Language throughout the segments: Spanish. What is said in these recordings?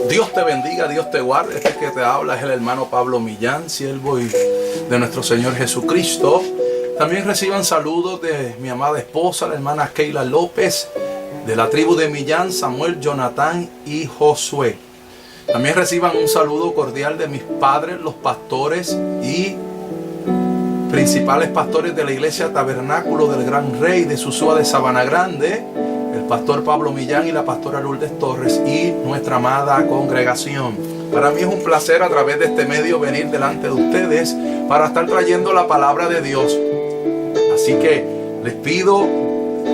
Dios te bendiga, Dios te guarde. Este que te habla es el hermano Pablo Millán, siervo de nuestro Señor Jesucristo. También reciban saludos de mi amada esposa, la hermana Keila López, de la tribu de Millán, Samuel, Jonathan y Josué. También reciban un saludo cordial de mis padres, los pastores y principales pastores de la iglesia Tabernáculo del Gran Rey de Susúa de Sabana Grande, el pastor Pablo Millán y la pastora Lourdes Torres y nuestra amada congregación. Para mí es un placer a través de este medio venir delante de ustedes para estar trayendo la palabra de Dios. Así que les pido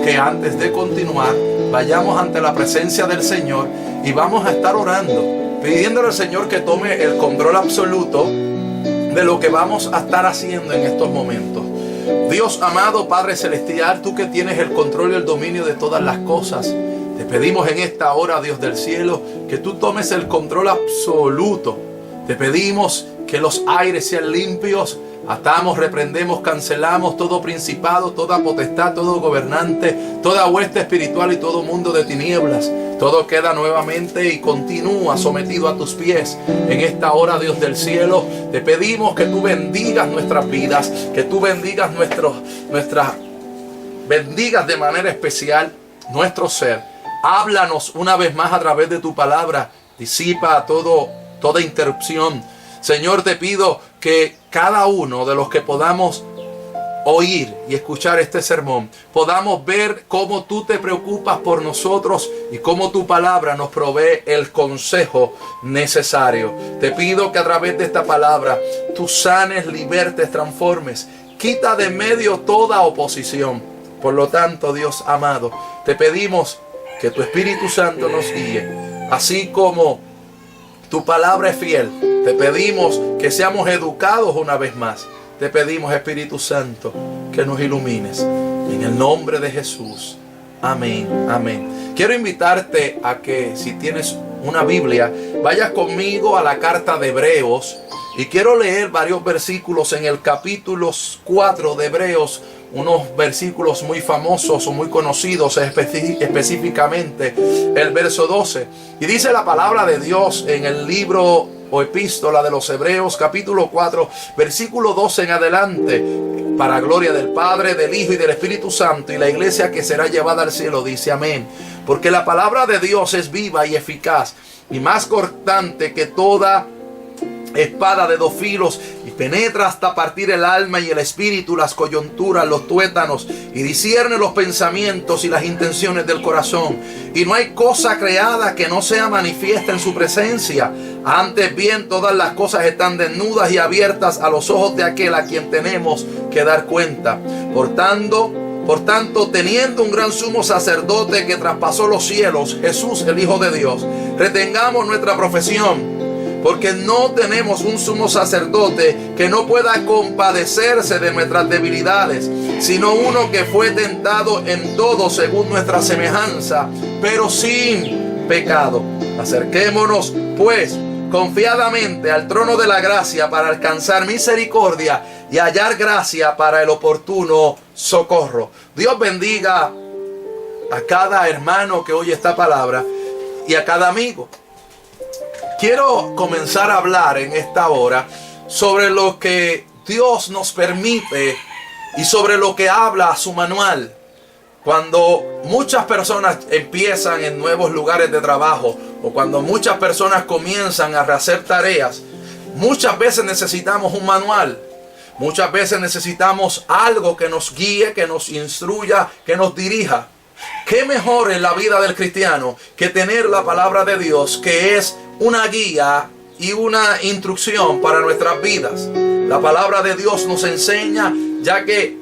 que antes de continuar vayamos ante la presencia del Señor y vamos a estar orando, pidiéndole al Señor que tome el control absoluto de lo que vamos a estar haciendo en estos momentos. Dios amado, Padre Celestial, tú que tienes el control y el dominio de todas las cosas, te pedimos en esta hora, Dios del cielo, que tú tomes el control absoluto. Te pedimos que los aires sean limpios. Atamos, reprendemos, cancelamos todo principado, toda potestad, todo gobernante, toda hueste espiritual y todo mundo de tinieblas. Todo queda nuevamente y continúa sometido a tus pies. En esta hora, Dios del cielo, te pedimos que tú bendigas nuestras vidas, que tú bendigas bendigas de manera especial nuestro ser. Háblanos una vez más a través de tu palabra. Disipa toda interrupción. Señor, te pido que cada uno de los que podamos oír y escuchar este sermón, podamos ver cómo tú te preocupas por nosotros y cómo tu palabra nos provee el consejo necesario. Te pido que a través de esta palabra tú sanes, libertes, transformes, quita de medio toda oposición. Por lo tanto, Dios amado, te pedimos que tu Espíritu Santo nos guíe, así como tu palabra es fiel. Te pedimos que seamos educados una vez más. Te pedimos, Espíritu Santo, que nos ilumines. En el nombre de Jesús. Amén, amén. Quiero invitarte a que, si tienes una Biblia, vayas conmigo a la carta de Hebreos. Y quiero leer varios versículos en el capítulo 4 de Hebreos. Unos versículos muy famosos o muy conocidos, específicamente el verso 12. Y dice la palabra de Dios en el libro o epístola de los Hebreos, capítulo 4, versículo 12 en adelante. Para gloria del Padre, del Hijo y del Espíritu Santo, y la iglesia que será llevada al cielo dice amén. Porque la palabra de Dios es viva y eficaz, y más cortante que toda espada de dos filos, y penetra hasta partir el alma y el espíritu, las coyunturas, los tuétanos, y discierne los pensamientos y las intenciones del corazón. Y no hay cosa creada que no sea manifiesta en su presencia. Antes bien, todas las cosas están desnudas y abiertas a los ojos de aquel a quien tenemos que dar cuenta. Por tanto, teniendo un gran sumo sacerdote que traspasó los cielos, Jesús, el Hijo de Dios, retengamos nuestra profesión. Porque no tenemos un sumo sacerdote que no pueda compadecerse de nuestras debilidades, sino uno que fue tentado en todo según nuestra semejanza, pero sin pecado. Acerquémonos, pues, confiadamente al trono de la gracia para alcanzar misericordia y hallar gracia para el oportuno socorro. Dios bendiga a cada hermano que oye esta palabra y a cada amigo. Quiero comenzar a hablar en esta hora sobre lo que Dios nos permite y sobre lo que habla a su manual. Cuando muchas personas empiezan en nuevos lugares de trabajo o cuando muchas personas comienzan a hacer tareas, muchas veces necesitamos un manual. Muchas veces necesitamos algo que nos guíe, que nos instruya, que nos dirija. ¿Qué mejor en la vida del cristiano que tener la palabra de Dios, que es una guía y una instrucción para nuestras vidas? La palabra de Dios nos enseña, ya que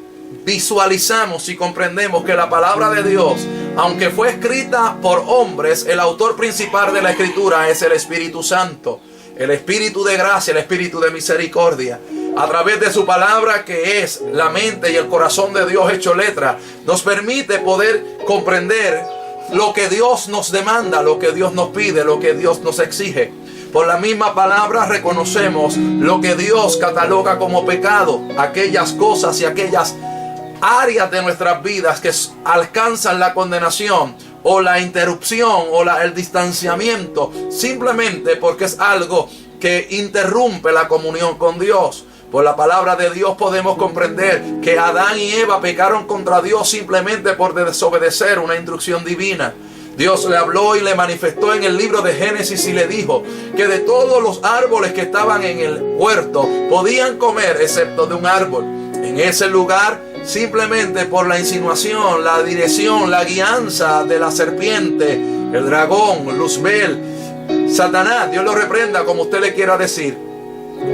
visualizamos y comprendemos que la palabra de Dios, aunque fue escrita por hombres, el autor principal de la escritura es el Espíritu Santo, el Espíritu de gracia, el Espíritu de misericordia. A través de su palabra, que es la mente y el corazón de Dios hecho letra, nos permite poder comprender lo que Dios nos demanda, lo que Dios nos pide, lo que Dios nos exige. Por la misma palabra reconocemos lo que Dios cataloga como pecado, aquellas cosas y aquellas áreas de nuestras vidas que alcanzan la condenación o la interrupción o el distanciamiento, simplemente porque es algo que interrumpe la comunión con Dios. Por la palabra de Dios podemos comprender que Adán y Eva pecaron contra Dios simplemente por desobedecer una instrucción divina. Dios le habló y le manifestó en el libro de Génesis y le dijo que de todos los árboles que estaban en el huerto podían comer excepto de un árbol. En ese lugar, simplemente por la insinuación, la dirección, la guianza de la serpiente, el dragón, Luzbel, Satanás, Dios lo reprenda como usted le quiera decir,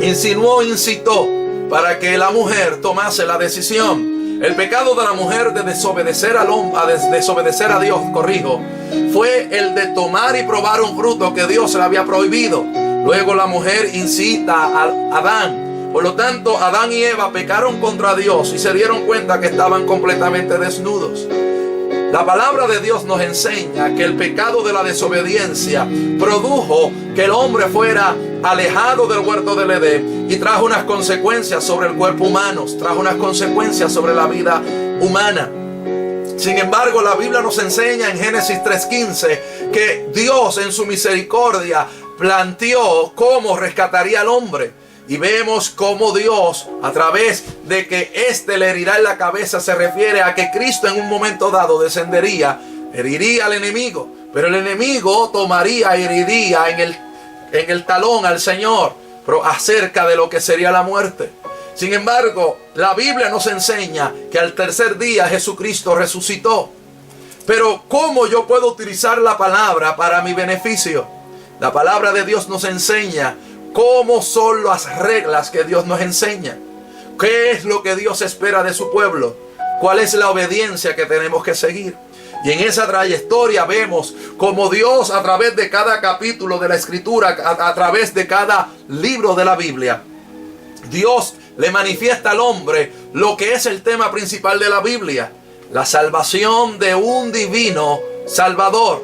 incitó para que la mujer tomase la decisión. El pecado de la mujer de desobedecer desobedecer a Dios, fue el de tomar y probar un fruto que Dios le había prohibido. Luego la mujer incita a Adán. Por lo tanto, Adán y Eva pecaron contra Dios y se dieron cuenta que estaban completamente desnudos. La palabra de Dios nos enseña que el pecado de la desobediencia produjo que el hombre fuera alejado del huerto del Edén y trajo unas consecuencias sobre el cuerpo humano, trajo unas consecuencias sobre la vida humana. Sin embargo, la Biblia nos enseña en Génesis 3:15 que Dios en su misericordia planteó cómo rescataría al hombre. Y vemos cómo Dios, a través de que éste le herirá en la cabeza, se refiere a que Cristo en un momento dado descendería, heriría al enemigo. Pero el enemigo tomaría y heriría en el talón al Señor, pero acerca de lo que sería la muerte. Sin embargo, la Biblia nos enseña que al tercer día Jesucristo resucitó. Pero ¿cómo yo puedo utilizar la palabra para mi beneficio? La palabra de Dios nos enseña cómo son las reglas que Dios nos enseña. ¿Qué es lo que Dios espera de su pueblo? ¿Cuál es la obediencia que tenemos que seguir? Y en esa trayectoria vemos cómo Dios, a través de cada capítulo de la Escritura, a través de cada libro de la Biblia, Dios le manifiesta al hombre lo que es el tema principal de la Biblia: la salvación de un divino Salvador.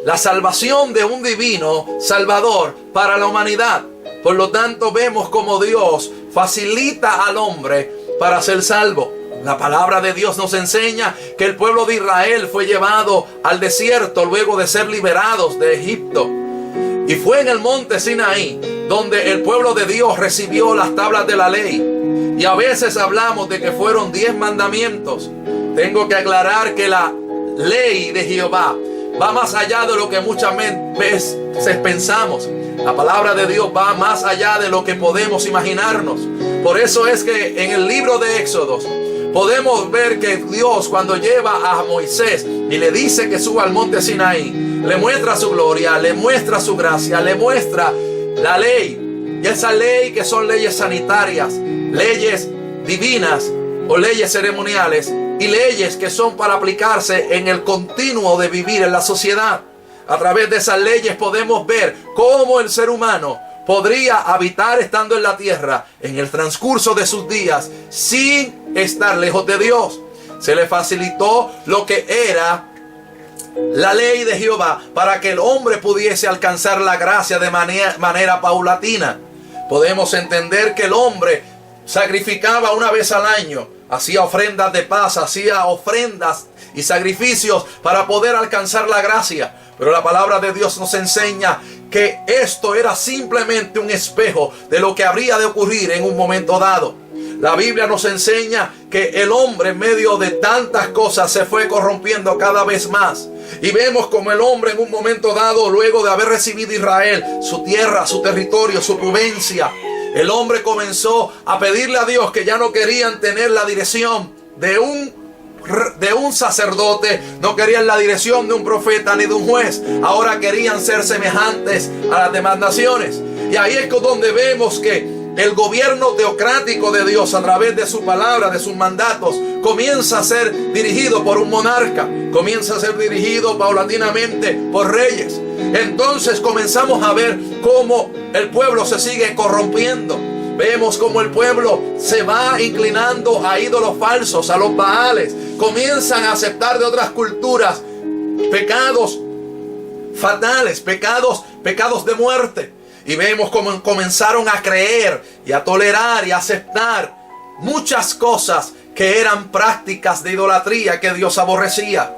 La salvación de un divino Salvador para la humanidad. Por lo tanto, vemos cómo Dios facilita al hombre para ser salvo. La palabra de Dios nos enseña que el pueblo de Israel fue llevado al desierto luego de ser liberados de Egipto. Y fue en el monte Sinaí donde el pueblo de Dios recibió las tablas de la ley. Y a veces hablamos de que fueron 10 mandamientos. Tengo que aclarar que la ley de Jehová va más allá de lo que muchas veces pensamos. La palabra de Dios va más allá de lo que podemos imaginarnos. Por eso es que en el libro de Éxodos podemos ver que Dios, cuando lleva a Moisés y le dice que suba al monte Sinaí, le muestra su gloria, le muestra su gracia, le muestra la ley. Y esa ley, que son leyes sanitarias, leyes divinas o leyes ceremoniales, y leyes que son para aplicarse en el continuo de vivir en la sociedad. A través de esas leyes podemos ver cómo el ser humano podría habitar estando en la tierra en el transcurso de sus días sin estar lejos de Dios. Se le facilitó lo que era la ley de Jehová para que el hombre pudiese alcanzar la gracia de manera paulatina. Podemos entender que el hombre sacrificaba una vez al año, hacía ofrendas de paz, hacía ofrendas y sacrificios para poder alcanzar la gracia. Pero la palabra de Dios nos enseña que esto era simplemente un espejo de lo que habría de ocurrir en un momento dado. La Biblia nos enseña que el hombre, en medio de tantas cosas, se fue corrompiendo cada vez más. Y vemos como el hombre en un momento dado, luego de haber recibido Israel, su tierra, su territorio, su prudencia, el hombre comenzó a pedirle a Dios que ya no querían tener la dirección de un sacerdote, no querían la dirección de un profeta ni de un juez. Ahora querían ser semejantes a las demás naciones. Y ahí es donde vemos que el gobierno teocrático de Dios, a través de su palabra, de sus mandatos, comienza a ser dirigido por un monarca, comienza a ser dirigido paulatinamente por reyes. Entonces comenzamos a ver cómo el pueblo se sigue corrompiendo. Vemos cómo el pueblo se va inclinando a ídolos falsos, a los baales. Comienzan a aceptar de otras culturas pecados fatales, pecados de muerte. Y vemos cómo comenzaron a creer y a tolerar y a aceptar muchas cosas que eran prácticas de idolatría que Dios aborrecía.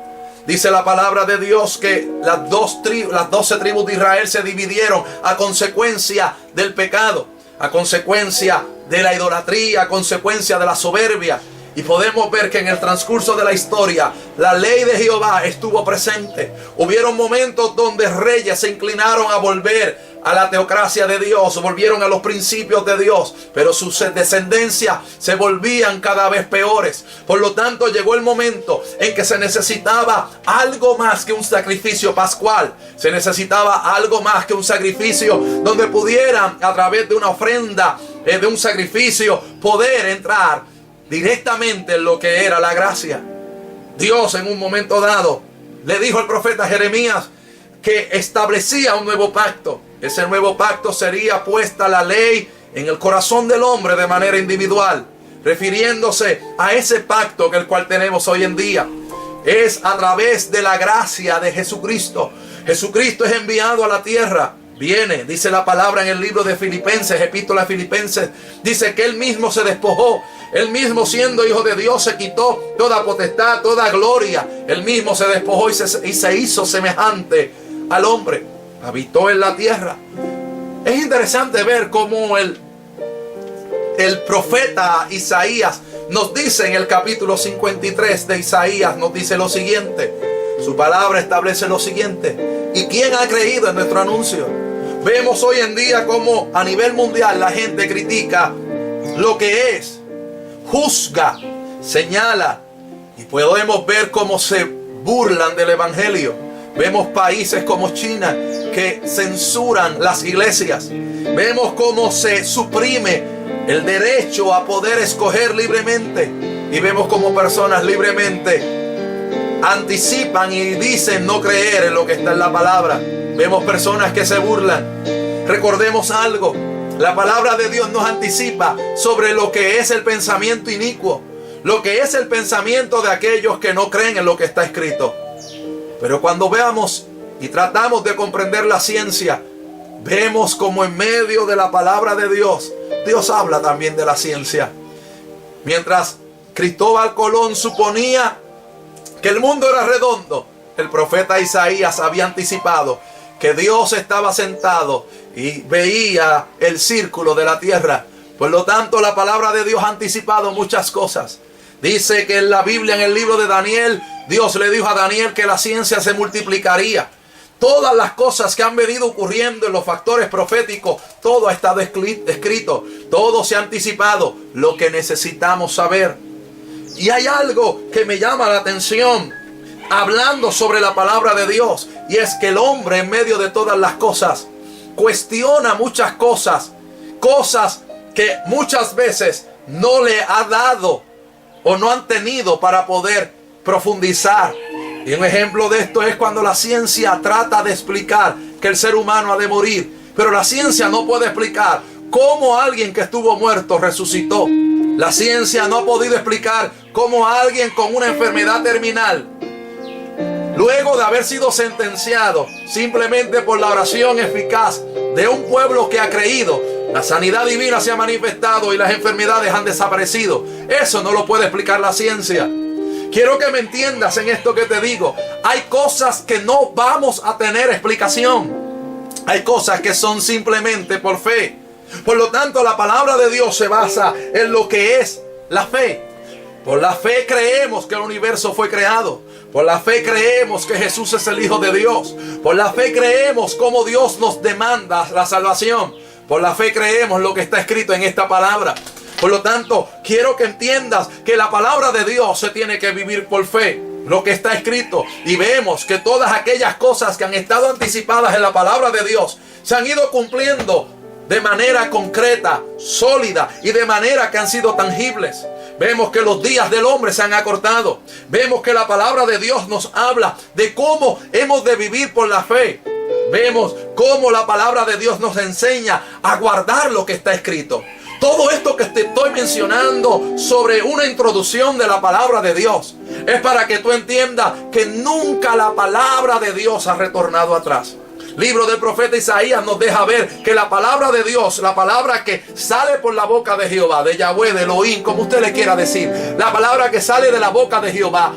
Dice la palabra de Dios que las 12 tribus de Israel se dividieron a consecuencia del pecado, a consecuencia de la idolatría, a consecuencia de la soberbia. Y podemos ver que en el transcurso de la historia, la ley de Jehová estuvo presente. Hubieron momentos donde reyes se inclinaron a volver a la teocracia de Dios, volvieron a los principios de Dios, pero sus descendencias se volvían cada vez peores. Por lo tanto, llegó el momento en que se necesitaba algo más que un sacrificio pascual. Se necesitaba algo más que un sacrificio donde pudieran, a través de una ofrenda, de un sacrificio, poder entrar directamente en lo que era la gracia. Dios en un momento dado le dijo al profeta Jeremías que establecía un nuevo pacto. Ese nuevo pacto sería puesta la ley en el corazón del hombre de manera individual, refiriéndose a ese pacto que el cual tenemos hoy en día. Es a través de la gracia de Jesucristo. Jesucristo es enviado a la tierra. Viene, dice la palabra en el libro de Filipenses, epístola a Filipenses, dice que Él mismo se despojó. Él mismo, siendo hijo de Dios, se quitó toda potestad, toda gloria. Él mismo se despojó y se hizo semejante al hombre. Habitó en la tierra. Es interesante ver cómo el profeta Isaías nos dice en el capítulo 53 de Isaías, nos dice lo siguiente. Su palabra establece lo siguiente. ¿Y quién ha creído en nuestro anuncio? Vemos hoy en día cómo a nivel mundial la gente critica lo que es, juzga, señala, y podemos ver cómo se burlan del evangelio. Vemos países como China que censuran las iglesias. Vemos cómo se suprime el derecho a poder escoger libremente. Y vemos cómo personas libremente anticipan y dicen no creer en lo que está en la palabra. Vemos personas que se burlan. Recordemos algo. La palabra de Dios nos anticipa sobre lo que es el pensamiento inicuo, lo que es el pensamiento de aquellos que no creen en lo que está escrito. Pero cuando veamos y tratamos de comprender la ciencia, vemos como en medio de la palabra de Dios, Dios habla también de la ciencia. Mientras Cristóbal Colón suponía que el mundo era redondo, el profeta Isaías había anticipado que Dios estaba sentado y veía el círculo de la tierra. Por lo tanto, la palabra de Dios ha anticipado muchas cosas. Dice que en la Biblia, en el libro de Daniel, Dios le dijo a Daniel que la ciencia se multiplicaría. Todas las cosas que han venido ocurriendo en los factores proféticos, todo ha estado escrito, todo se ha anticipado, lo que necesitamos saber. Y hay algo que me llama la atención, hablando sobre la palabra de Dios, y es que el hombre en medio de todas las cosas cuestiona muchas cosas, cosas que muchas veces no le ha dado o no han tenido para poder profundizar. Y un ejemplo de esto es cuando la ciencia trata de explicar que el ser humano ha de morir, pero la ciencia no puede explicar cómo alguien que estuvo muerto resucitó. La ciencia no ha podido explicar cómo alguien con una enfermedad terminal, luego de haber sido sentenciado simplemente por la oración eficaz de un pueblo que ha creído, la sanidad divina se ha manifestado y las enfermedades han desaparecido. Eso no lo puede explicar la ciencia. Quiero que me entiendas en esto que te digo. Hay cosas que no vamos a tener explicación. Hay cosas que son simplemente por fe. Por lo tanto, la palabra de Dios se basa en lo que es la fe. Por la fe creemos que el universo fue creado. Por la fe creemos que Jesús es el Hijo de Dios. Por la fe creemos cómo Dios nos demanda la salvación. Por la fe creemos lo que está escrito en esta palabra. Por lo tanto, quiero que entiendas que la palabra de Dios se tiene que vivir por fe, lo que está escrito. Y vemos que todas aquellas cosas que han estado anticipadas en la palabra de Dios se han ido cumpliendo de manera concreta, sólida y de manera que han sido tangibles. Vemos que los días del hombre se han acortado. Vemos que la palabra de Dios nos habla de cómo hemos de vivir por la fe. Vemos cómo la palabra de Dios nos enseña a guardar lo que está escrito. Todo esto que te estoy mencionando sobre una introducción de la palabra de Dios es para que tú entiendas que nunca la palabra de Dios ha retornado atrás. Libro del profeta Isaías nos deja ver que la palabra de Dios, la palabra que sale por la boca de Jehová, de Yahweh, de Elohim, como usted le quiera decir, la palabra que sale de la boca de Jehová,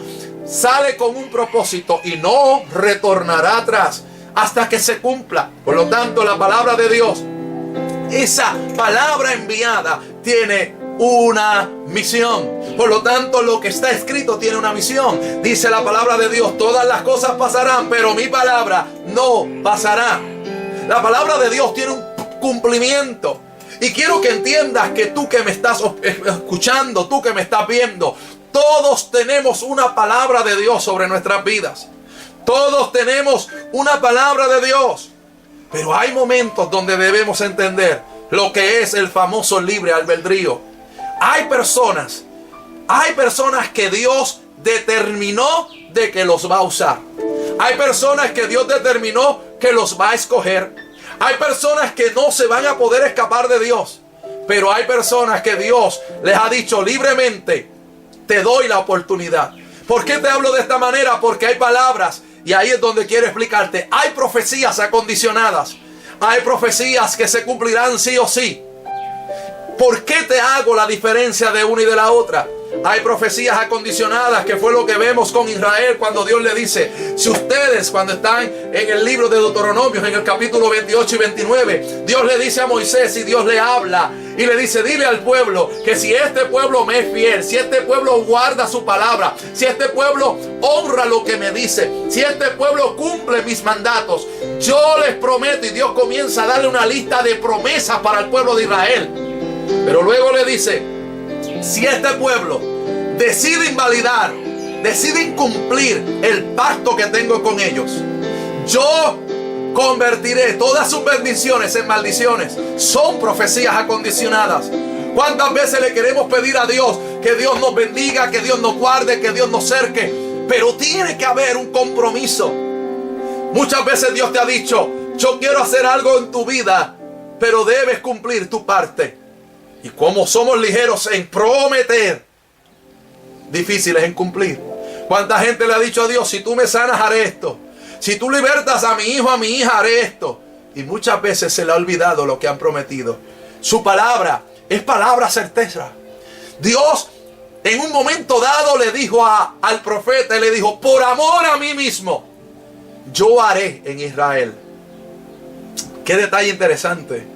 sale con un propósito y no retornará atrás hasta que se cumpla. Por lo tanto, la palabra de Dios, esa palabra enviada, tiene una misión. Por lo tanto, lo que está escrito tiene una misión. Dice la palabra de Dios: todas las cosas pasarán, pero mi palabra no pasará. La palabra de Dios tiene un cumplimiento. Y quiero que entiendas que tú que me estás escuchando, tú que me estás viendo, todos tenemos una palabra de Dios sobre nuestras vidas. Todos tenemos una palabra de Dios. Pero hay momentos donde debemos entender lo que es el famoso libre albedrío. Hay personas que Dios determinó de que los va a usar. Hay personas que Dios determinó que los va a escoger. Hay personas que no se van a poder escapar de Dios. Pero hay personas que Dios les ha dicho libremente: te doy la oportunidad. ¿Por qué te hablo de esta manera? Porque hay palabras, y ahí es donde quiero explicarte. Hay profecías acondicionadas. Hay profecías que se cumplirán sí o sí. ¿Por qué te hago la diferencia de una y de la otra? Hay profecías acondicionadas, que fue lo que vemos con Israel cuando Dios le dice: si ustedes, cuando están en el libro de Deuteronomio, en el capítulo 28 y 29, Dios le dice a Moisés, y Dios le habla y le dice: dile al pueblo que si este pueblo me es fiel, si este pueblo guarda su palabra, si este pueblo honra lo que me dice, si este pueblo cumple mis mandatos, yo les prometo. Y Dios comienza a darle una lista de promesas para el pueblo de Israel. Pero luego le dice: si este pueblo decide invalidar, decide incumplir el pacto que tengo con ellos, yo convertiré todas sus bendiciones en maldiciones. Son profecías acondicionadas. ¿Cuántas veces le queremos pedir a Dios que Dios nos bendiga, que Dios nos guarde, que Dios nos cerque? Pero tiene que haber un compromiso. Muchas veces Dios te ha dicho: yo quiero hacer algo en tu vida, pero debes cumplir tu parte. Y como somos ligeros en prometer, difíciles en cumplir. ¿Cuánta gente le ha dicho a Dios: si tú me sanas, haré esto? Si tú libertas a mi hijo, a mi hija, haré esto? Y muchas veces se le ha olvidado lo que han prometido. Su palabra es palabra certeza. Dios en un momento dado le dijo al profeta, le dijo: por amor a mí mismo, yo haré en Israel. Qué detalle interesante.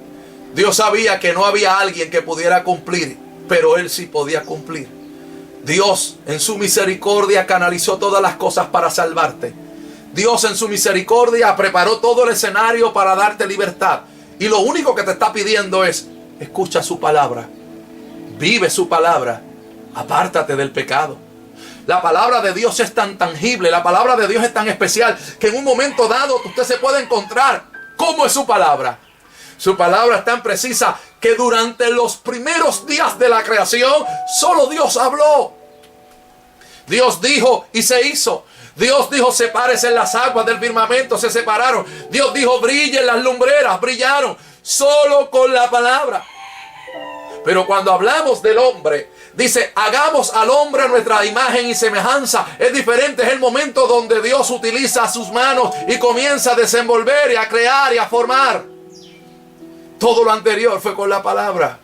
Dios sabía que no había alguien que pudiera cumplir, pero Él sí podía cumplir. Dios en su misericordia canalizó todas las cosas para salvarte. Dios en su misericordia preparó todo el escenario para darte libertad. Y lo único que te está pidiendo es: escucha su palabra, vive su palabra, apártate del pecado. La palabra de Dios es tan tangible, la palabra de Dios es tan especial, que en un momento dado usted se puede encontrar cómo es su palabra. Su palabra es tan precisa que durante los primeros días de la creación solo Dios habló. Dios dijo y se hizo. Dios dijo: sepárese las aguas del firmamento, se separaron. Dios dijo: brillen las lumbreras, brillaron. Solo con la palabra. Pero cuando hablamos del hombre, dice: hagamos al hombre a nuestra imagen y semejanza. Es diferente, es el momento donde Dios utiliza sus manos y comienza a desenvolver y a crear y a formar. Todo lo anterior fue con la palabra.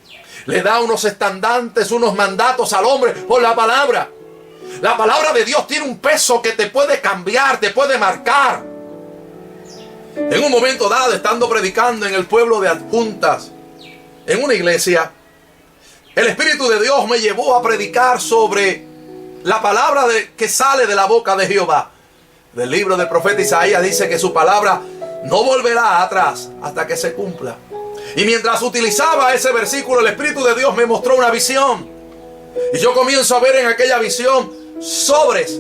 Le da unos estandartes, unos mandatos al hombre por la palabra. La palabra de Dios tiene un peso que te puede cambiar, te puede marcar. En un momento dado, estando predicando en el pueblo de Adjuntas, en una iglesia, el Espíritu de Dios me llevó a predicar sobre la palabra que sale de la boca de Jehová. Del libro del profeta Isaías dice que su palabra no volverá atrás hasta que se cumpla. Y mientras utilizaba ese versículo, el Espíritu de Dios me mostró una visión. Y yo comienzo a ver en aquella visión sobres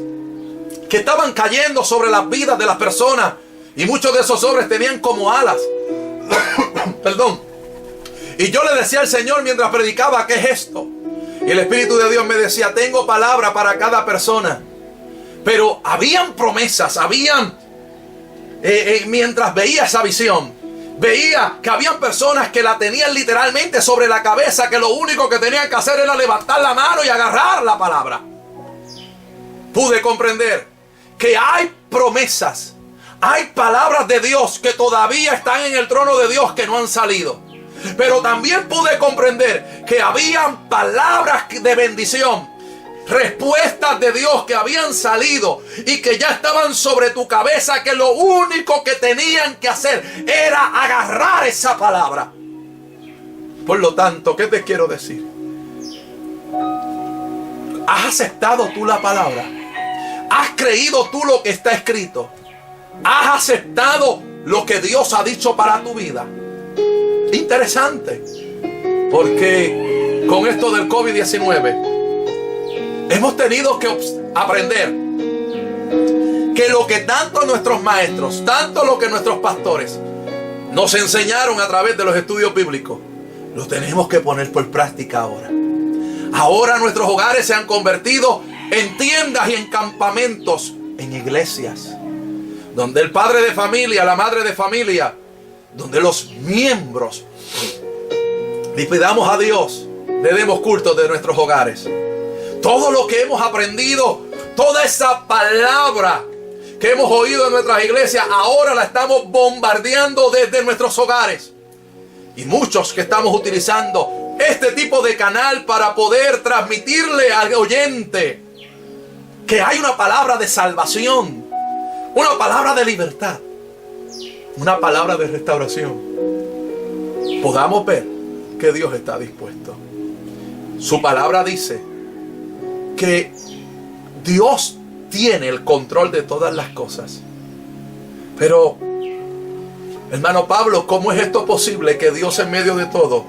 que estaban cayendo sobre las vidas de las personas. Y muchos de esos sobres tenían como alas. Perdón. Y yo le decía al Señor mientras predicaba: ¿qué es esto? Y el Espíritu de Dios me decía: tengo palabra para cada persona. Pero habían promesas, mientras veía esa visión, veía que habían personas que la tenían literalmente sobre la cabeza, que lo único que tenían que hacer era levantar la mano y agarrar la palabra. Pude comprender que hay promesas, hay palabras de Dios que todavía están en el trono de Dios, que no han salido. Pero también pude comprender que habían palabras de bendición respuestas de Dios que habían salido y que ya estaban sobre tu cabeza, que lo único que tenían que hacer era agarrar esa palabra. Por lo tanto, ¿qué te quiero decir? ¿Has aceptado tú la palabra? ¿Has creído tú lo que está escrito? ¿Has aceptado lo que Dios ha dicho para tu vida? Interesante, porque con esto del COVID-19 hemos tenido que aprender que lo que tanto nuestros maestros, tanto lo que nuestros pastores nos enseñaron a través de los estudios bíblicos, lo tenemos que poner por práctica ahora. Ahora nuestros hogares se han convertido en tiendas y en campamentos, en iglesias, donde el padre de familia, la madre de familia, donde los miembros le pidamos a Dios, le demos culto de nuestros hogares. Todo lo que hemos aprendido, toda esa palabra que hemos oído en nuestras iglesias, ahora la estamos bombardeando desde nuestros hogares. Y muchos que estamos utilizando este tipo de canal para poder transmitirle al oyente que hay una palabra de salvación, una palabra de libertad, una palabra de restauración. Podamos ver que Dios está dispuesto. Su palabra dice que Dios tiene el control de todas las cosas. Pero, hermano Pablo, ¿cómo es esto posible que Dios en medio de todo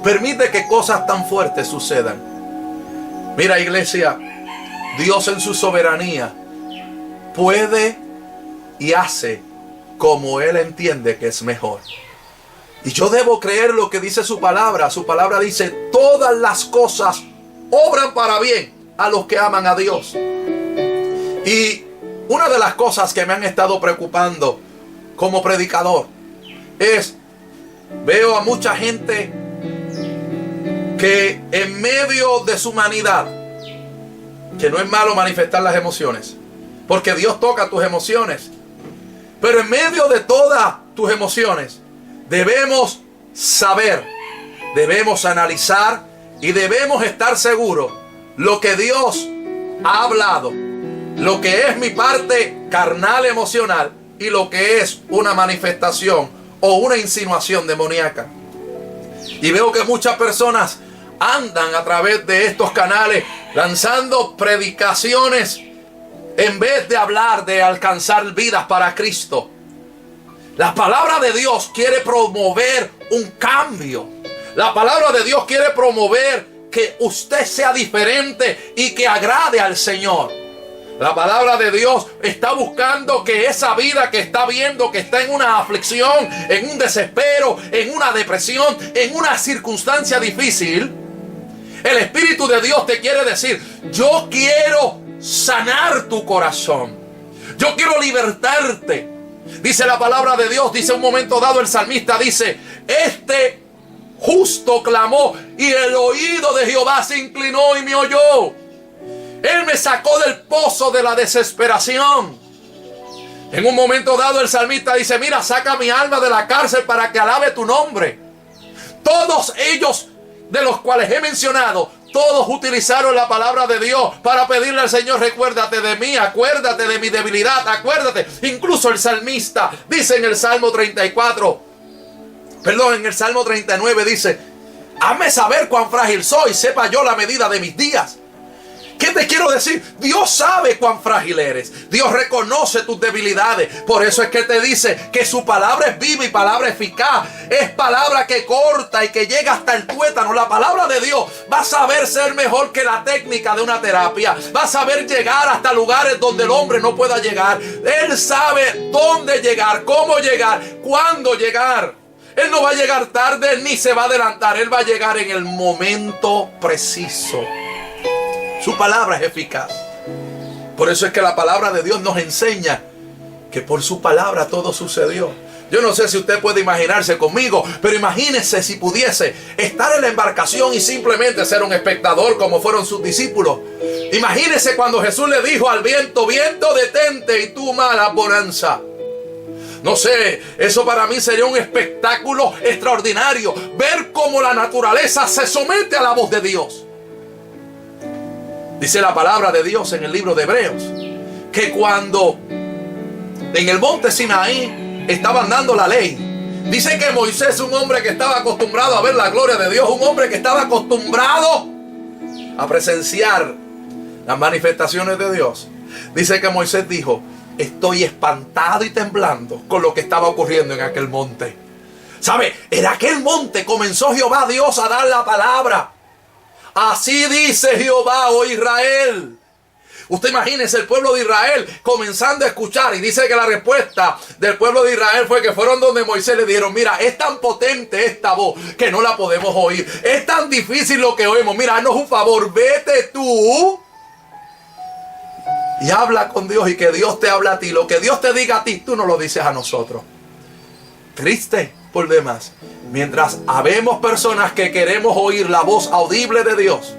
permite que cosas tan fuertes sucedan? Mira, iglesia, Dios en su soberanía puede y hace como Él entiende que es mejor. Y yo debo creer lo que dice su palabra. Su palabra dice: todas las cosas obran para bien a los que aman a Dios. Y una de las cosas que me han estado preocupando como predicador es, veo a mucha gente que en medio de su humanidad, que no es malo manifestar las emociones, porque Dios toca tus emociones, pero en medio de todas tus emociones debemos saber, debemos analizar y debemos estar seguros lo que Dios ha hablado, lo que es mi parte carnal emocional y lo que es una manifestación o una insinuación demoníaca. Y veo que muchas personas andan a través de estos canales lanzando predicaciones en vez de hablar de alcanzar vidas para Cristo. La palabra de Dios quiere promover un cambio. La palabra de Dios quiere promover que usted sea diferente y que agrade al Señor. La palabra de Dios está buscando que esa vida que está viendo, que está en una aflicción, en un desespero, en una depresión, en una circunstancia difícil, el Espíritu de Dios te quiere decir: yo quiero sanar tu corazón, yo quiero libertarte. Dice la palabra de Dios, dice un momento dado el salmista, dice: este justo clamó y el oído de Jehová se inclinó y me oyó. Él me sacó del pozo de la desesperación. En un momento dado el salmista dice: mira, saca mi alma de la cárcel para que alabe tu nombre. Todos ellos de los cuales he mencionado, todos utilizaron la palabra de Dios para pedirle al Señor: recuérdate de mí, acuérdate de mi debilidad, acuérdate. Incluso el salmista dice en el Salmo 39 dice: hazme saber cuán frágil soy, sepa yo la medida de mis días. ¿Qué te quiero decir? Dios sabe cuán frágil eres. Dios reconoce tus debilidades. Por eso es que te dice que su palabra es viva y palabra eficaz. Es palabra que corta y que llega hasta el tuétano. La palabra de Dios va a saber ser mejor que la técnica de una terapia. Va a saber llegar hasta lugares donde el hombre no pueda llegar. Él sabe dónde llegar, cómo llegar, cuándo llegar. Él no va a llegar tarde ni se va a adelantar. Él va a llegar en el momento preciso. Su palabra es eficaz. Por eso es que la palabra de Dios nos enseña que por su palabra todo sucedió. Yo no sé si usted puede imaginarse conmigo, pero imagínese si pudiese estar en la embarcación y simplemente ser un espectador como fueron sus discípulos. Imagínese cuando Jesús le dijo al viento: viento, detente, y tú mala bonanza. No sé, eso para mí sería un espectáculo extraordinario. Ver cómo la naturaleza se somete a la voz de Dios. Dice la palabra de Dios en el libro de Hebreos que cuando en el monte Sinaí estaban dando la ley, dice que Moisés, un hombre que estaba acostumbrado a ver la gloria de Dios, un hombre que estaba acostumbrado a presenciar las manifestaciones de Dios, dice que Moisés dijo: estoy espantado y temblando con lo que estaba ocurriendo en aquel monte. ¿Sabe? En aquel monte comenzó Jehová Dios a dar la palabra. Así dice Jehová, oh Israel. Usted imagínese el pueblo de Israel comenzando a escuchar, y dice que la respuesta del pueblo de Israel fue que fueron donde Moisés le dijeron: mira, es tan potente esta voz que no la podemos oír. Es tan difícil lo que oímos. Mira, haznos un favor, vete tú y habla con Dios, y que Dios te habla a ti. Lo que Dios te diga a ti, tú no lo dices a nosotros. Triste por demás. Mientras habemos personas que queremos oír la voz audible de Dios,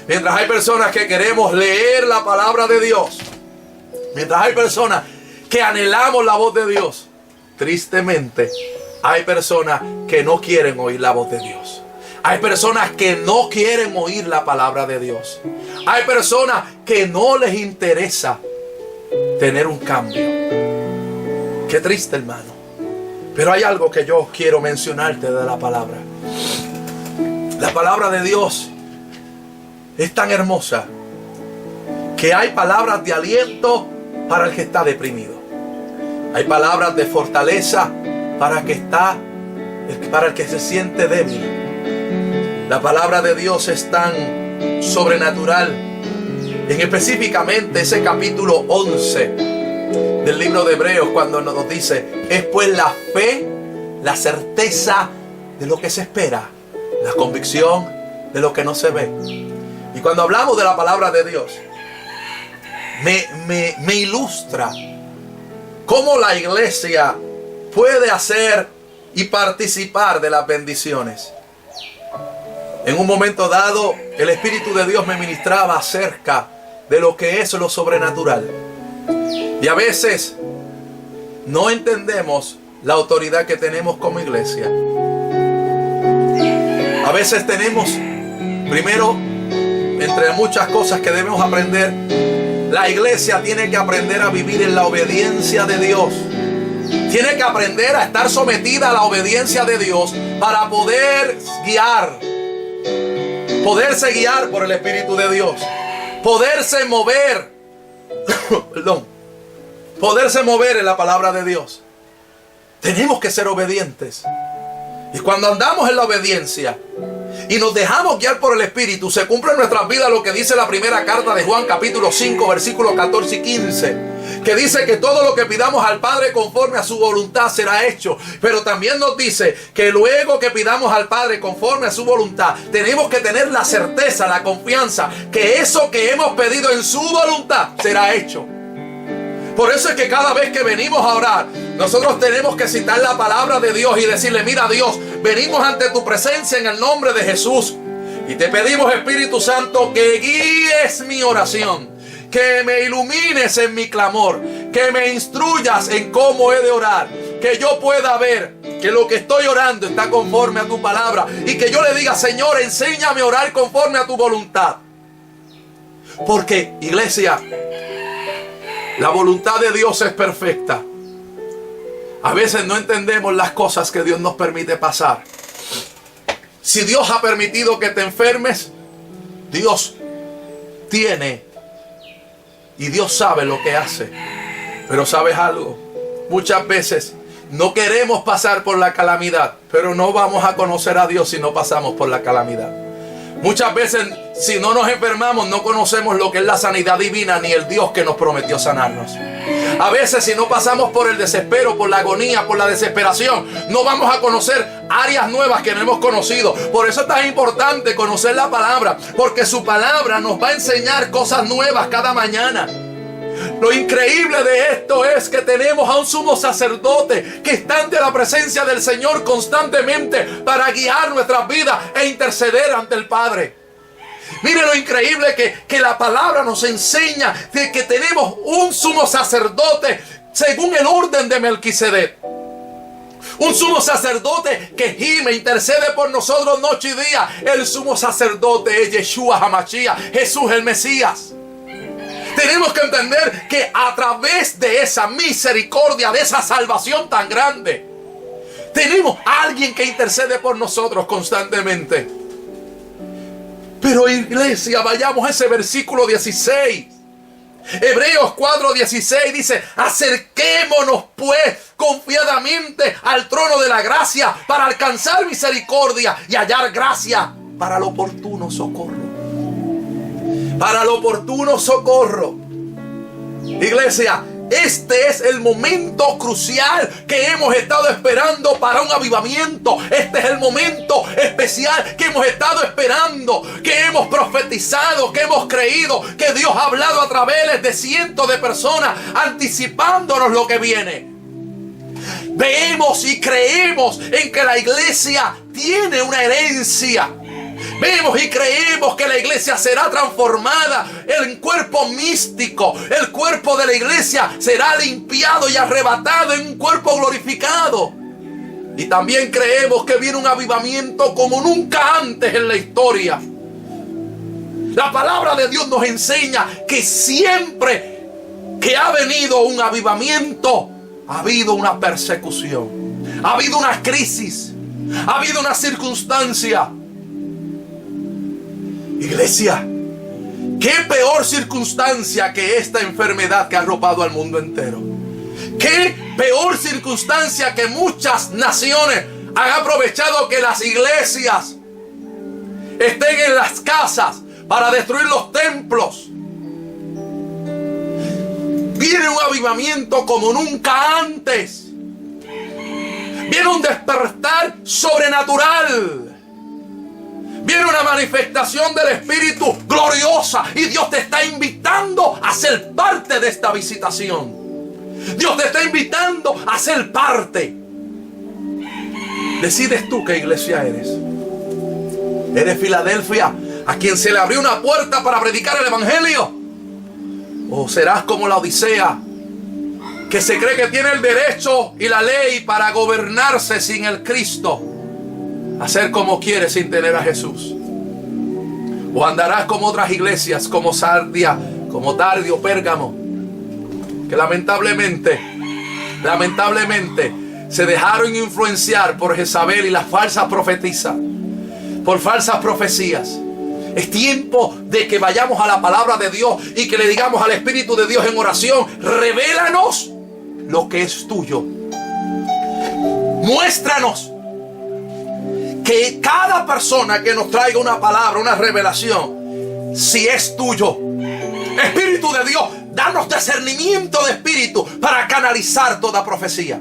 mientras hay personas que queremos leer la palabra de Dios, mientras hay personas que anhelamos la voz de Dios, tristemente hay personas que no quieren oír la voz de Dios. Hay personas que no quieren oír la palabra de Dios. Hay personas que no les interesa tener un cambio. Qué triste, hermano. Pero hay algo que yo quiero mencionarte de la palabra. La palabra de Dios es tan hermosa que hay palabras de aliento para el que está deprimido. Hay palabras de fortaleza para el que se siente débil. La palabra de Dios es tan sobrenatural. En específicamente ese capítulo 11 del libro de Hebreos, cuando nos dice: es pues la fe, la certeza de lo que se espera, la convicción de lo que no se ve. Y cuando hablamos de la palabra de Dios, me ilustra cómo la iglesia puede hacer y participar de las bendiciones. En un momento dado, el Espíritu de Dios me ministraba acerca de lo que es lo sobrenatural. Y a veces no entendemos la autoridad que tenemos como iglesia. A veces tenemos, primero, entre muchas cosas que debemos aprender, la iglesia tiene que aprender a vivir en la obediencia de Dios. Tiene que aprender a estar sometida a la obediencia de Dios para poder poderse guiar por el Espíritu de Dios, poderse mover, poderse mover en la palabra de Dios. Tenemos que ser obedientes. Y cuando andamos en la obediencia y nos dejamos guiar por el Espíritu, se cumple en nuestras vidas lo que dice la primera carta de Juan, capítulo 5, versículos 14 y 15, que dice que todo lo que pidamos al Padre conforme a su voluntad será hecho. Pero también nos dice que luego que pidamos al Padre conforme a su voluntad, tenemos que tener la certeza, la confianza que eso que hemos pedido en su voluntad será hecho. Por eso es que cada vez que venimos a orar, nosotros tenemos que citar la palabra de Dios y decirle: mira, Dios, venimos ante tu presencia en el nombre de Jesús. Y te pedimos, Espíritu Santo, que guíes mi oración, que me ilumines en mi clamor, que me instruyas en cómo he de orar, que yo pueda ver que lo que estoy orando está conforme a tu palabra, y que yo le diga: Señor, enséñame a orar conforme a tu voluntad. Porque, iglesia, la voluntad de Dios es perfecta. A veces no entendemos las cosas que Dios nos permite pasar. Si Dios ha permitido que te enfermes, Dios tiene y Dios sabe lo que hace. Pero ¿sabes algo? Muchas veces no queremos pasar por la calamidad, pero no vamos a conocer a Dios si no pasamos por la calamidad. Muchas veces, si no nos enfermamos, no conocemos lo que es la sanidad divina ni el Dios que nos prometió sanarnos. A veces, si no pasamos por el desespero, por la agonía, por la desesperación, no vamos a conocer áreas nuevas que no hemos conocido. Por eso es tan importante conocer la palabra, porque su palabra nos va a enseñar cosas nuevas cada mañana. Lo increíble de esto es que tenemos a un sumo sacerdote que está ante la presencia del Señor constantemente para guiar nuestras vidas e interceder ante el Padre. Mire lo increíble que la palabra nos enseña de que tenemos un sumo sacerdote según el orden de Melquisedec. Un sumo sacerdote que gime, intercede por nosotros noche y día. El sumo sacerdote es Yeshua HaMashiach, Jesús el Mesías. Tenemos que entender que a través de esa misericordia, de esa salvación tan grande, tenemos a alguien que intercede por nosotros constantemente. Pero iglesia, vayamos a ese versículo 16. Hebreos 4:16 dice: acerquémonos pues confiadamente al trono de la gracia para alcanzar misericordia y hallar gracia para el oportuno socorro. Para el oportuno socorro. Iglesia, este es el momento crucial que hemos estado esperando para un avivamiento. Este es el momento especial que hemos estado esperando, que hemos profetizado, que hemos creído, que Dios ha hablado a través de cientos de personas, anticipándonos lo que viene. Vemos y creemos en que la iglesia tiene una herencia. Vemos y creemos que la iglesia será transformada en cuerpo místico. El cuerpo de la iglesia será limpiado y arrebatado en un cuerpo glorificado. Y también creemos que viene un avivamiento como nunca antes en la historia. La palabra de Dios nos enseña que siempre que ha venido un avivamiento, ha habido una persecución, ha habido una crisis, ha habido una circunstancia. Iglesia, ¿qué peor circunstancia que esta enfermedad que ha arropado al mundo entero? ¿Qué peor circunstancia que muchas naciones han aprovechado que las iglesias estén en las casas para destruir los templos? Viene un avivamiento como nunca antes. Viene un despertar sobrenatural. Viene una manifestación del Espíritu gloriosa y Dios te está invitando a ser parte de esta visitación. Dios te está invitando a ser parte. Decides tú qué iglesia eres. ¿Eres Filadelfia, a quien se le abrió una puerta para predicar el Evangelio? ¿O serás como la Odisea, que se cree que tiene el derecho y la ley para gobernarse sin el Cristo? Hacer como quiere sin tener a Jesús. O andarás como otras iglesias, como Sardia, como Tardio, Pérgamo, que lamentablemente se dejaron influenciar por Jezabel y las falsas profetizas, por falsas profecías. Es tiempo de que vayamos a la palabra de Dios y que le digamos al Espíritu de Dios en oración: revélanos lo que es tuyo. Muéstranos. Que cada persona que nos traiga una palabra, una revelación, si es tuyo, Espíritu de Dios, danos discernimiento de espíritu para canalizar toda profecía.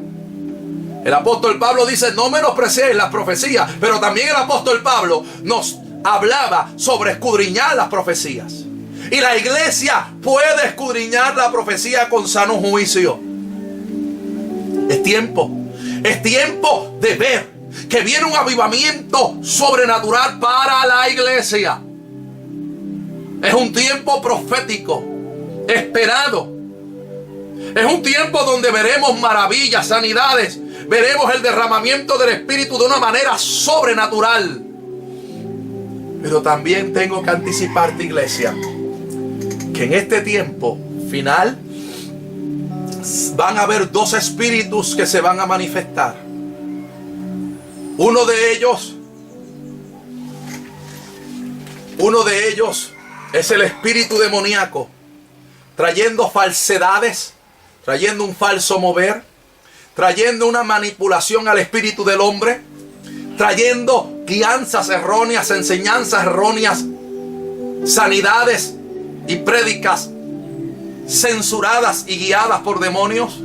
El apóstol Pablo dice: no menospreciéis las profecías. Pero también el apóstol Pablo nos hablaba sobre escudriñar las profecías. Y la iglesia puede escudriñar la profecía con sano juicio. Es tiempo de ver que viene un avivamiento sobrenatural para la iglesia. Es un tiempo profético, esperado. Es un tiempo donde veremos maravillas, sanidades. Veremos el derramamiento del Espíritu de una manera sobrenatural. Pero también tengo que anticiparte, iglesia, que en este tiempo final van a haber dos espíritus que se van a manifestar. Uno de ellos es el espíritu demoníaco, trayendo falsedades, trayendo un falso mover, trayendo una manipulación al espíritu del hombre, trayendo guianzas erróneas, enseñanzas erróneas, sanidades y prédicas censuradas y guiadas por demonios.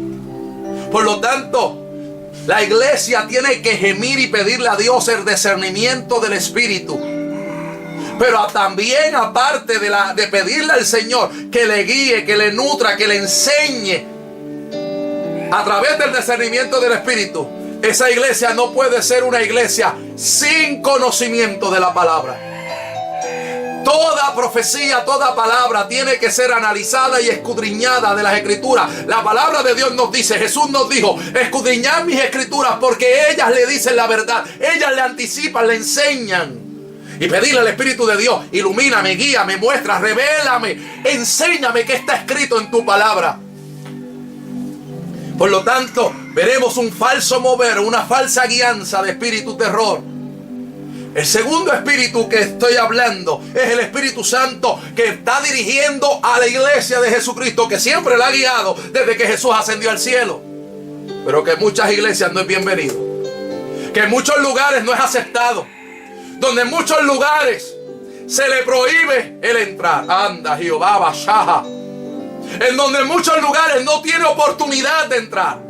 Por lo tanto, la iglesia tiene que gemir y pedirle a Dios el discernimiento del Espíritu. Pero también, aparte de pedirle al Señor que le guíe, que le nutra, que le enseñe a través del discernimiento del Espíritu, esa iglesia no puede ser una iglesia sin conocimiento de la palabra. Toda profecía, toda palabra tiene que ser analizada y escudriñada de las Escrituras. La palabra de Dios nos dice, Jesús nos dijo, escudriñad mis Escrituras porque ellas le dicen la verdad. Ellas le anticipan, le enseñan. Y pedirle al Espíritu de Dios, ilumíname, guíame, muestra, revélame, enséñame qué está escrito en tu palabra. Por lo tanto, veremos un falso mover, una falsa guianza de espíritu terror. El segundo espíritu que estoy hablando es el Espíritu Santo que está dirigiendo a la iglesia de Jesucristo, que siempre la ha guiado desde que Jesús ascendió al cielo. Pero que en muchas iglesias no es bienvenido. Que en muchos lugares no es aceptado. Donde en muchos lugares se le prohíbe el entrar. Anda, Jehová, Bashaja. En donde en muchos lugares no tiene oportunidad de entrar.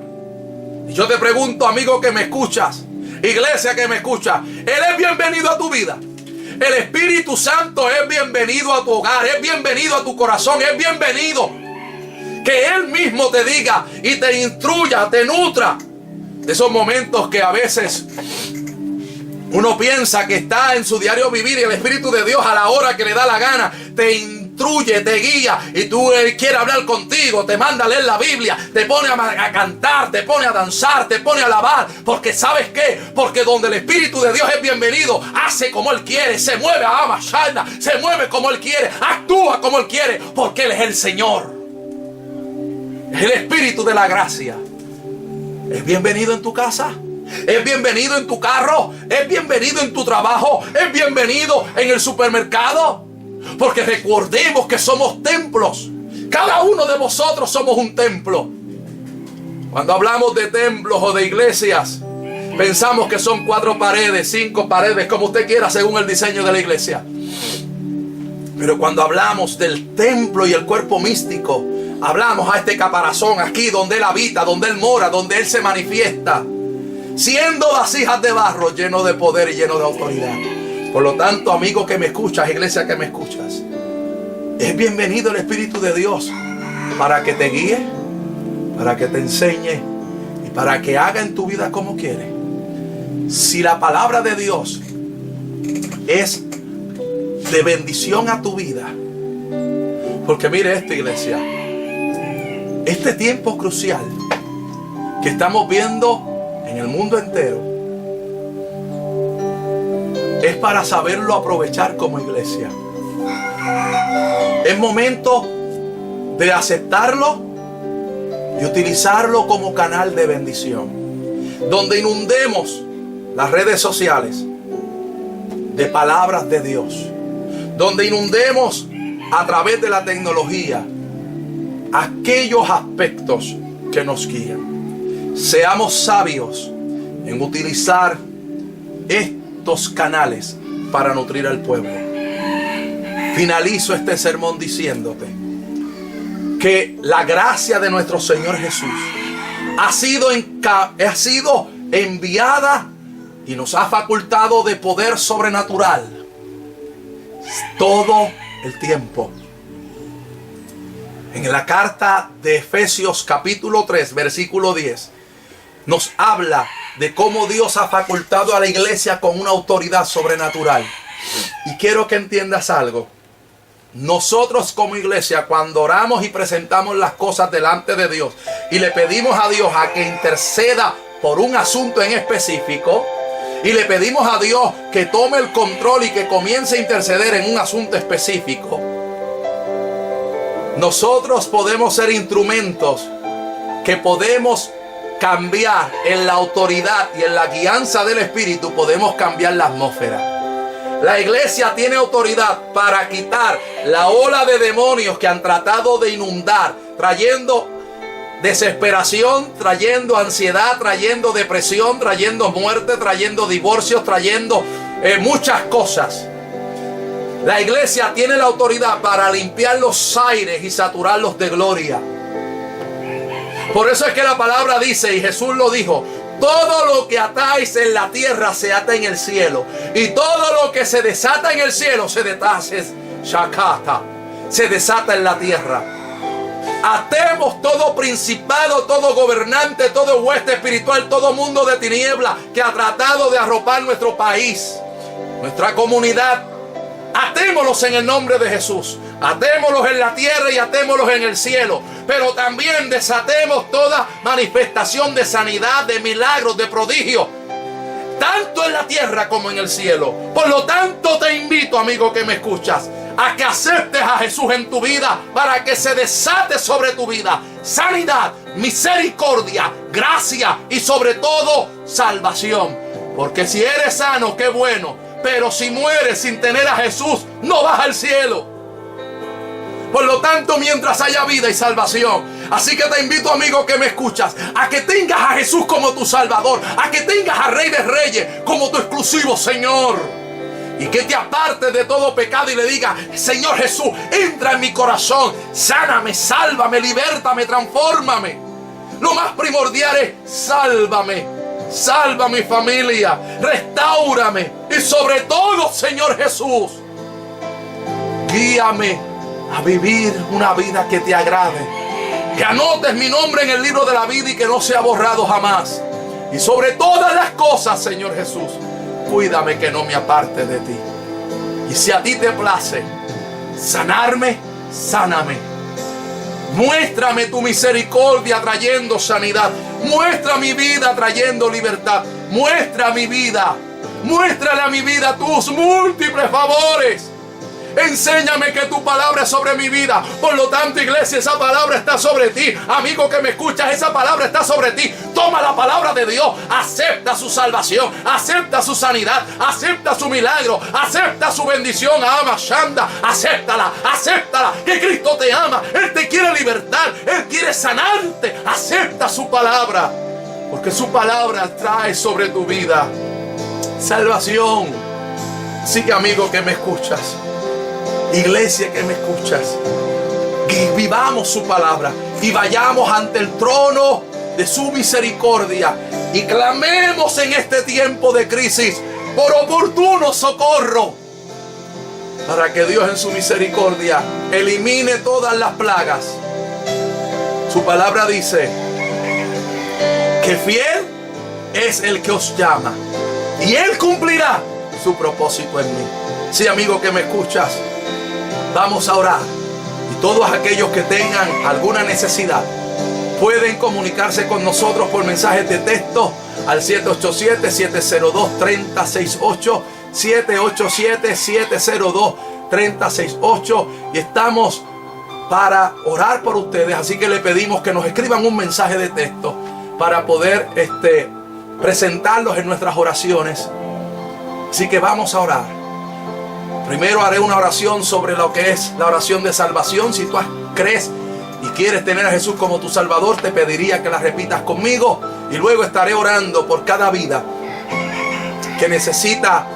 Y yo te pregunto, amigo que me escuchas, iglesia que me escucha, Él es bienvenido a tu vida. El Espíritu Santo es bienvenido a tu hogar, es bienvenido a tu corazón, es bienvenido. Que Él mismo te diga y te instruya, te nutra. De esos momentos que a veces uno piensa que está en su diario vivir y el Espíritu de Dios a la hora que le da la gana te instruye, te guía y tú quiere hablar contigo, te manda a leer la Biblia, te pone a cantar, te pone a danzar, te pone a alabar, porque ¿sabes qué? Porque donde el Espíritu de Dios es bienvenido, hace como Él quiere, se mueve a Amashalda, se mueve como Él quiere, actúa como Él quiere, porque Él es el Señor. Es el Espíritu de la gracia. ¿Es bienvenido en tu casa? ¿Es bienvenido en tu carro? ¿Es bienvenido en tu trabajo? ¿Es bienvenido en el supermercado? Porque recordemos que somos templos. Cada uno de vosotros somos un templo. Cuando hablamos de templos o de iglesias, pensamos que son 4 paredes, 5 paredes, como usted quiera, según el diseño de la iglesia. Pero cuando hablamos del templo y el cuerpo místico, hablamos a este caparazón aquí donde Él habita, donde Él mora, donde Él se manifiesta, siendo vasijas de barro, lleno de poder y lleno de autoridad. Por lo tanto, amigo que me escuchas, iglesia que me escuchas, es bienvenido el Espíritu de Dios para que te guíe, para que te enseñe y para que haga en tu vida como quiere. Si la palabra de Dios es de bendición a tu vida, porque mire esta iglesia, este tiempo crucial que estamos viendo en el mundo entero es para saberlo aprovechar como iglesia. Es momento de aceptarlo y utilizarlo como canal de bendición, donde inundemos las redes sociales de palabras de Dios, donde inundemos a través de la tecnología aquellos aspectos que nos guían. Seamos sabios en utilizar estos canales para nutrir al pueblo. Finalizo este sermón diciéndote que la gracia de nuestro Señor Jesús ha sido enviada y nos ha facultado de poder sobrenatural todo el tiempo. En la carta de Efesios capítulo 3 versículo 10 nos habla de cómo Dios ha facultado a la iglesia con una autoridad sobrenatural. Y quiero que entiendas algo. Nosotros como iglesia, cuando oramos y presentamos las cosas delante de Dios y le pedimos a Dios a que interceda por un asunto en específico, y le pedimos a Dios que tome el control y que comience a interceder en un asunto específico, nosotros podemos ser instrumentos que podemos cambiar en la autoridad y en la guianza del Espíritu. Podemos cambiar la atmósfera. La iglesia tiene autoridad para quitar la ola de demonios que han tratado de inundar, trayendo desesperación, trayendo ansiedad, trayendo depresión, trayendo muerte, trayendo divorcios, trayendo muchas cosas. La iglesia tiene la autoridad para limpiar los aires y saturarlos de gloria. Por eso es que la palabra dice, y Jesús lo dijo, todo lo que atáis en la tierra se ata en el cielo, y todo lo que se desata en el cielo se desata en la tierra. Atemos todo principado, todo gobernante, todo hueste espiritual, todo mundo de tiniebla que ha tratado de arropar nuestro país, nuestra comunidad. Atémoslos en el nombre de Jesús. Atémoslos en la tierra y atémoslos en el cielo. Pero también desatemos toda manifestación de sanidad, de milagros, de prodigios, tanto en la tierra como en el cielo. Por lo tanto, te invito, amigo que me escuchas, a que aceptes a Jesús en tu vida para que se desate sobre tu vida sanidad, misericordia, gracia y sobre todo salvación. Porque si eres sano, qué bueno, pero si mueres sin tener a Jesús, no vas al cielo. Por lo tanto, mientras haya vida y salvación. Así que te invito, amigo que me escuchas, a que tengas a Jesús como tu Salvador, a que tengas a Rey de Reyes como tu exclusivo Señor, y que te apartes de todo pecado y le digas: Señor Jesús, entra en mi corazón, sáname, sálvame, libértame, transfórmame. Lo más primordial es: sálvame, salva a mi familia, restáurame, y sobre todo, Señor Jesús, guíame a vivir una vida que te agrade. Que anotes mi nombre en el libro de la vida y que no sea borrado jamás. Y sobre todas las cosas, Señor Jesús, cuídame que no me aparte de ti. Y si a ti te place sanarme, sáname. Muéstrame tu misericordia trayendo sanidad. Muestra mi vida trayendo libertad. Muestra mi vida. Muéstrale a mi vida tus múltiples favores. Enséñame que tu palabra es sobre mi vida. Por lo tanto, iglesia, esa palabra está sobre ti. Amigo que me escuchas, esa palabra está sobre ti. Toma la palabra de Dios. Acepta su salvación. Acepta su sanidad. Acepta su milagro. Acepta su bendición. Ama, Shanda. Acéptala. Acéptala. Que Cristo te ama. Él te quiere libertar. Él quiere sanarte. Acepta su palabra. Porque su palabra trae sobre tu vida salvación. Así que, amigo que me escuchas, iglesia que me escuchas, que vivamos su palabra y vayamos ante el trono de su misericordia y clamemos en este tiempo de crisis por oportuno socorro, para que Dios en su misericordia elimine todas las plagas. Su palabra dice que fiel es el que os llama y Él cumplirá su propósito en mí. Sí, amigo que me escuchas, vamos a orar. Y todos aquellos que tengan alguna necesidad pueden comunicarse con nosotros por mensajes de texto al 787-702-3068, 787-702-3068, y estamos para orar por ustedes. Así que le pedimos que nos escriban un mensaje de texto para poder presentarlos en nuestras oraciones. Así que vamos a orar. Primero haré una oración sobre lo que es la oración de salvación. Si tú crees y quieres tener a Jesús como tu Salvador, te pediría que la repitas conmigo. Y luego estaré orando por cada vida que necesita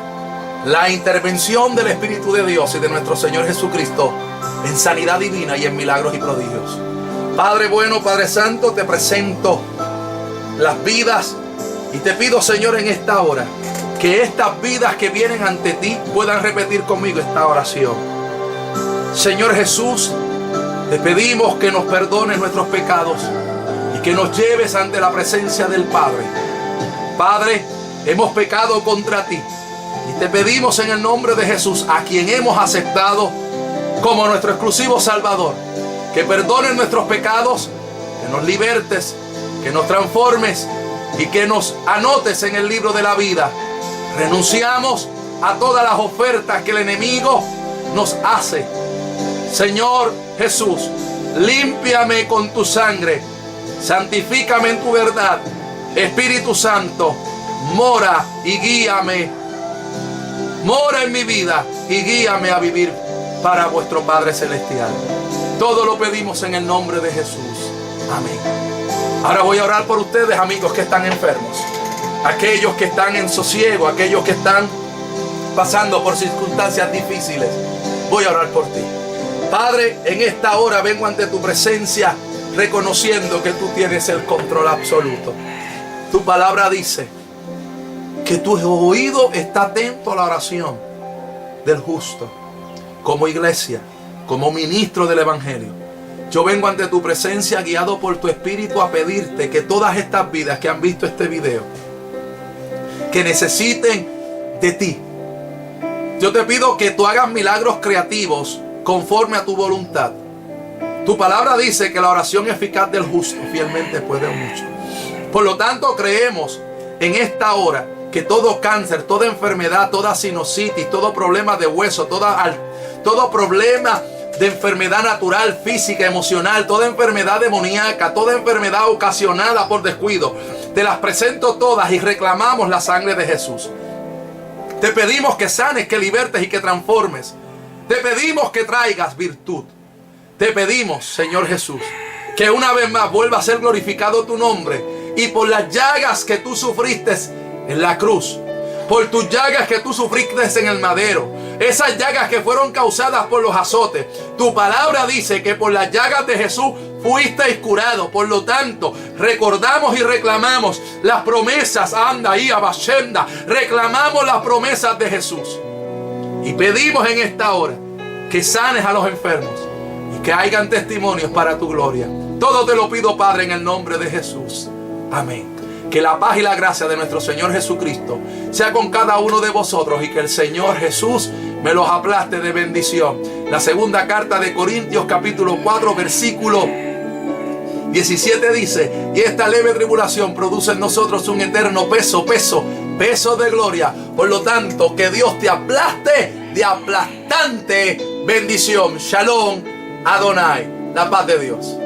la intervención del Espíritu de Dios y de nuestro Señor Jesucristo en sanidad divina y en milagros y prodigios. Padre bueno, Padre santo, te presento las vidas y te pido, Señor, en esta hora, que estas vidas que vienen ante ti puedan repetir conmigo esta oración. Señor Jesús, te pedimos que nos perdones nuestros pecados y que nos lleves ante la presencia del Padre. Padre, hemos pecado contra ti y te pedimos en el nombre de Jesús, a quien hemos aceptado como nuestro exclusivo Salvador, que perdones nuestros pecados, que nos libertes, que nos transformes y que nos anotes en el libro de la vida. Renunciamos a todas las ofertas que el enemigo nos hace. Señor Jesús, límpiame con tu sangre, santifícame en tu verdad. Espíritu Santo, mora y guíame. Mora en mi vida y guíame a vivir para vuestro Padre Celestial. Todo lo pedimos en el nombre de Jesús. Amén. Ahora voy a orar por ustedes, amigos que están enfermos, aquellos que están en sosiego, aquellos que están pasando por circunstancias difíciles. Voy a orar por ti. Padre, en esta hora vengo ante tu presencia reconociendo que tú tienes el control absoluto. Tu palabra dice que tu oído está atento a la oración del justo. Como iglesia, como ministro del Evangelio, yo vengo ante tu presencia guiado por tu Espíritu a pedirte que todas estas vidas que han visto este video, que necesiten de ti, Yo te pido que tú hagas milagros creativos conforme a tu voluntad. Tu palabra dice que la oración eficaz del justo fielmente puede mucho. Por lo tanto, creemos en esta hora que todo cáncer, toda enfermedad, toda sinusitis, todo problema de hueso, todo problema de enfermedad natural, física, emocional, toda enfermedad demoníaca, toda enfermedad ocasionada por descuido, te las presento todas y reclamamos la sangre de Jesús. Te pedimos que sanes, que libertes y que transformes. Te pedimos que traigas virtud. Te pedimos, Señor Jesús, que una vez más vuelva a ser glorificado tu nombre. Y por las llagas que tú sufriste en la cruz, por tus llagas que tú sufriste en el madero, esas llagas que fueron causadas por los azotes, tu palabra dice que por las llagas de Jesús fuisteis curado. Por lo tanto, recordamos y reclamamos las promesas, anda y abashenda, reclamamos las promesas de Jesús. Y pedimos en esta hora que sanes a los enfermos y que hayan testimonios para tu gloria. Todo te lo pido, Padre, en el nombre de Jesús. Amén. Que la paz y la gracia de nuestro Señor Jesucristo sea con cada uno de vosotros y que el Señor Jesús me los aplaste de bendición. La segunda carta de Corintios capítulo 4 versículo 17 dice: y esta leve tribulación produce en nosotros un eterno peso de gloria. Por lo tanto, que Dios te aplaste de aplastante bendición. Shalom Adonai. La paz de Dios.